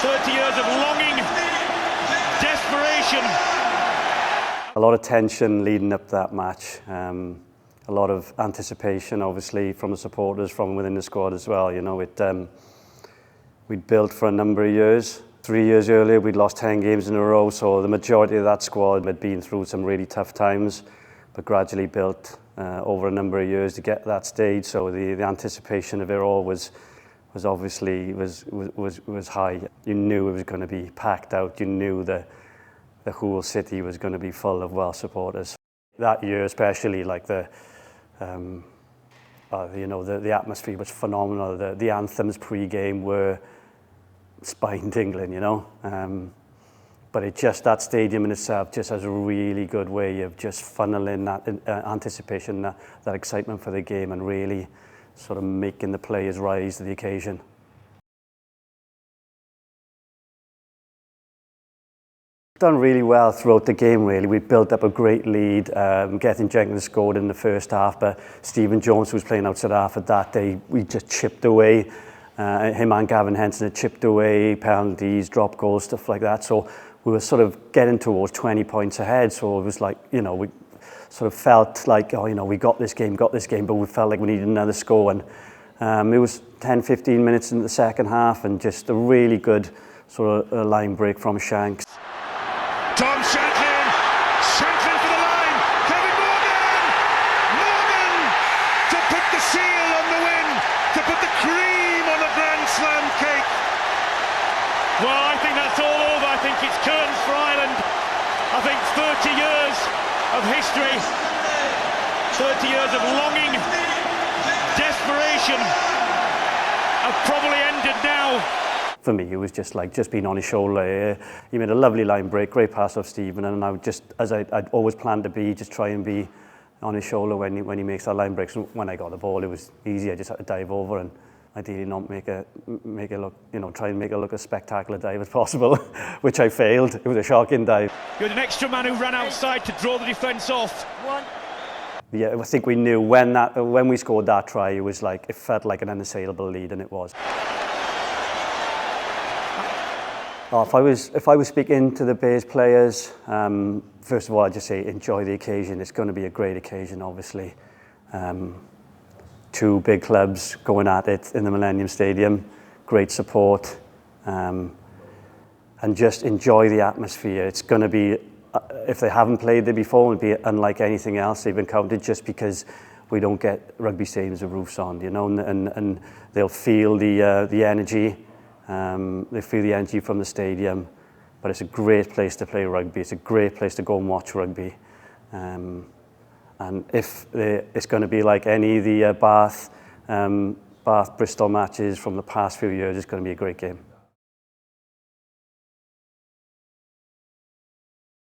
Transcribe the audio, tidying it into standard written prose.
30 years of longing, desperation. A lot of tension leading up to that match. A lot of anticipation, obviously, from the supporters, from within the squad as well. You know, we'd built for a number of years. 3 years earlier, we'd lost 10 games in a row, so the majority of that squad had been through some really tough times, but gradually built over a number of years to get to that stage. So the anticipation of it all was obviously high. You knew it was going to be packed out. You knew the whole city was going to be full of Welsh supporters. That year, especially, like the atmosphere was phenomenal. The anthems pre-game were spine-tingling, you know. But that stadium in itself just has a really good way of just funneling that anticipation, that excitement for the game, and really sort of making the players rise to the occasion. Done really well throughout the game, really. We built up a great lead. Gethin Jenkins scored in the first half, but Stephen Jones, who was playing outside half at that day, we just chipped away. Him and Gavin Henson had chipped away, penalties, drop goals, stuff like that. So we were sort of getting towards 20 points ahead. So it was like, you know, we sort of felt like, oh, you know, we got this game, but we felt like we needed another score. And it was 10, 15 minutes into the second half, and just a really good sort of line break from Shanks. Tom Shanklin for the line, Kevin Morgan to put the seal on the win, to put the cream on the Grand Slam cake. Well, I think that's all over. I think it's curtains for Ireland. I think 30 years of history, 30 years of longing, desperation have probably ended now. For me, it was just being on his shoulder. He made a lovely line break, great pass off Stephen, and I would just, as I'd always planned to be, just try and be on his shoulder when he makes that line break. So when I got the ball, it was easy. I just had to dive over and ideally not make it look, you know, try and make it look as spectacular dive as possible, which I failed. It was a shocking dive. You had an extra man who ran outside to draw the defence off. Yeah, I think we knew when we scored that try, it felt like an unassailable lead, and it was. If I was speaking to the Bears players, first of all, I'd just say enjoy the occasion. It's going to be a great occasion, obviously. Two big clubs going at it in the Millennium Stadium, great support, and just enjoy the atmosphere. It's going to be, if they haven't played there before, it'll be unlike anything else they've encountered, just because we don't get rugby stadiums with roofs on, you know, and they'll feel the energy. They feel the energy from the stadium, but it's a great place to play rugby. It's a great place to go and watch rugby. And if it's going to be like any of the Bath Bristol matches from the past few years, it's going to be a great game.